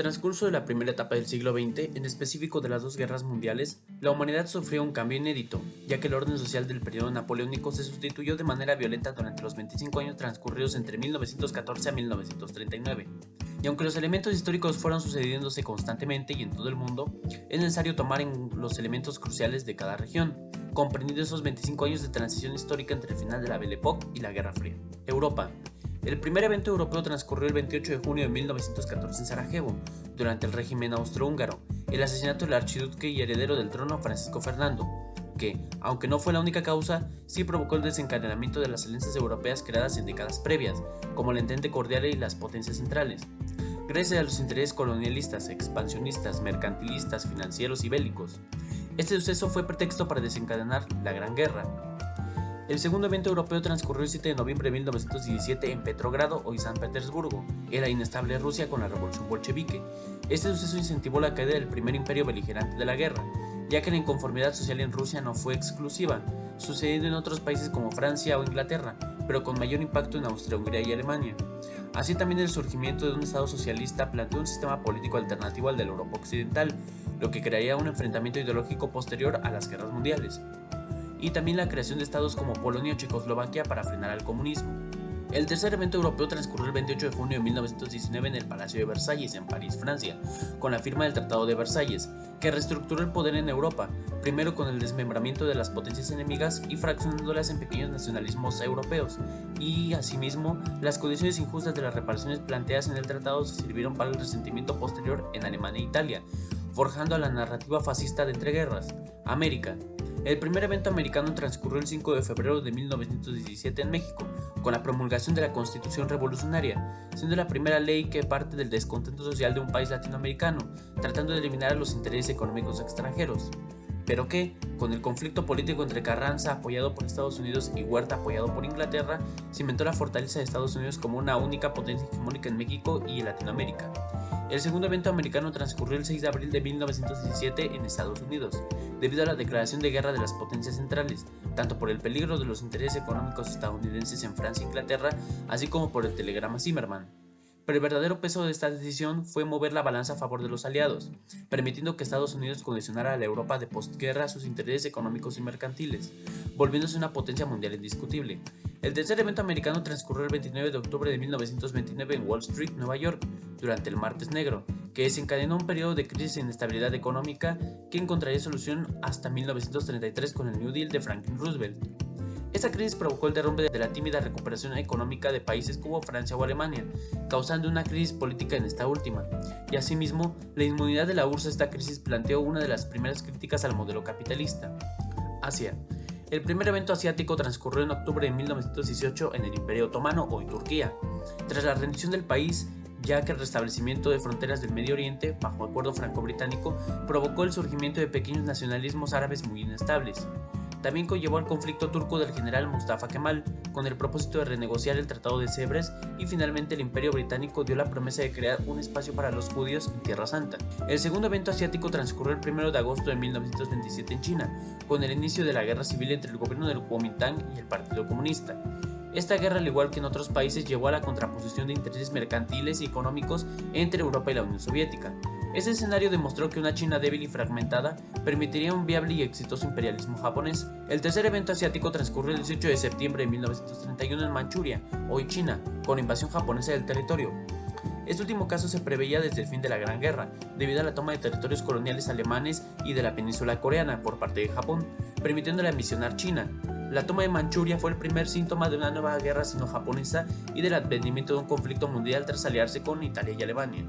transcurso de la primera etapa del siglo XX, en específico de las dos guerras mundiales, la humanidad sufrió un cambio inédito, ya que el orden social del periodo napoleónico se sustituyó de manera violenta durante los 25 años transcurridos entre 1914 a 1939. Y aunque los elementos históricos fueron sucediéndose constantemente y en todo el mundo, es necesario tomar en los elementos cruciales de cada región, comprendiendo esos 25 años de transición histórica entre el final de la Belle Époque y la Guerra Fría. Europa. El primer evento europeo transcurrió el 28 de junio de 1914 en Sarajevo, durante el régimen austrohúngaro, el asesinato del archiduque y heredero del trono Francisco Fernando, que, aunque no fue la única causa, sí provocó el desencadenamiento de las alianzas europeas creadas en décadas previas, como el Entente Cordiale y las potencias centrales. Gracias a los intereses colonialistas, expansionistas, mercantilistas, financieros y bélicos, este suceso fue pretexto para desencadenar la Gran Guerra. El segundo evento europeo transcurrió el 7 de noviembre de 1917 en Petrogrado, hoy San Petersburgo, en la inestable Rusia con la revolución bolchevique. Este suceso incentivó la caída del primer imperio beligerante de la guerra, ya que la inconformidad social en Rusia no fue exclusiva, sucediendo en otros países como Francia o Inglaterra, pero con mayor impacto en Austria, Hungría y Alemania. Así también el surgimiento de un Estado socialista planteó un sistema político alternativo al de la Europa occidental, lo que crearía un enfrentamiento ideológico posterior a las guerras mundiales, y también la creación de estados como Polonia o Checoslovaquia para frenar al comunismo. El tercer evento europeo transcurrió el 28 de junio de 1919 en el Palacio de Versalles, en París, Francia, con la firma del Tratado de Versalles, que reestructuró el poder en Europa, primero con el desmembramiento de las potencias enemigas y fraccionándolas en pequeños nacionalismos europeos, y asimismo, las condiciones injustas de las reparaciones planteadas en el tratado se sirvieron para el resentimiento posterior en Alemania e Italia, forjando a la narrativa fascista de entreguerras. América. El primer evento americano transcurrió el 5 de febrero de 1917 en México, con la promulgación de la Constitución Revolucionaria, siendo la primera ley que parte del descontento social de un país latinoamericano, tratando de eliminar a los intereses económicos extranjeros. Pero que, con el conflicto político entre Carranza, apoyado por Estados Unidos, y Huerta, apoyado por Inglaterra, cimentó la fortaleza de Estados Unidos como una única potencia hegemónica en México y en Latinoamérica. El segundo evento americano transcurrió el 6 de abril de 1917 en Estados Unidos, debido a la declaración de guerra de las potencias centrales, tanto por el peligro de los intereses económicos estadounidenses en Francia e Inglaterra, así como por el telegrama Zimmermann. Pero el verdadero peso de esta decisión fue mover la balanza a favor de los aliados, permitiendo que Estados Unidos condicionara a la Europa de postguerra a sus intereses económicos y mercantiles, volviéndose una potencia mundial indiscutible. El tercer evento americano transcurrió el 29 de octubre de 1929 en Wall Street, Nueva York, durante el Martes Negro, que desencadenó un periodo de crisis e inestabilidad económica que encontraría solución hasta 1933 con el New Deal de Franklin Roosevelt. Esta crisis provocó el derrumbe de la tímida recuperación económica de países como Francia o Alemania, causando una crisis política en esta última, y asimismo, la inmunidad de la URSS a esta crisis planteó una de las primeras críticas al modelo capitalista. Asia. El primer evento asiático transcurrió en octubre de 1918 en el Imperio Otomano, hoy Turquía. Tras la rendición del país, ya que el restablecimiento de fronteras del Medio Oriente, bajo acuerdo franco-británico, provocó el surgimiento de pequeños nacionalismos árabes muy inestables. También conllevó al conflicto turco del general Mustafa Kemal, con el propósito de renegociar el Tratado de Sèvres, y finalmente el Imperio Británico dio la promesa de crear un espacio para los judíos en Tierra Santa. El segundo evento asiático transcurrió el 1 de agosto de 1927 en China, con el inicio de la guerra civil entre el gobierno del Kuomintang y el Partido Comunista. Esta guerra, al igual que en otros países, llevó a la contraposición de intereses mercantiles y económicos entre Europa y la Unión Soviética. Este escenario demostró que una China débil y fragmentada permitiría un viable y exitoso imperialismo japonés. El tercer evento asiático transcurrió el 18 de septiembre de 1931 en Manchuria, hoy China, con invasión japonesa del territorio. Este último caso se preveía desde el fin de la Gran Guerra, debido a la toma de territorios coloniales alemanes y de la península coreana por parte de Japón, permitiéndole ambicionar China. La toma de Manchuria fue el primer síntoma de una nueva guerra sino-japonesa y del advenimiento de un conflicto mundial tras aliarse con Italia y Alemania.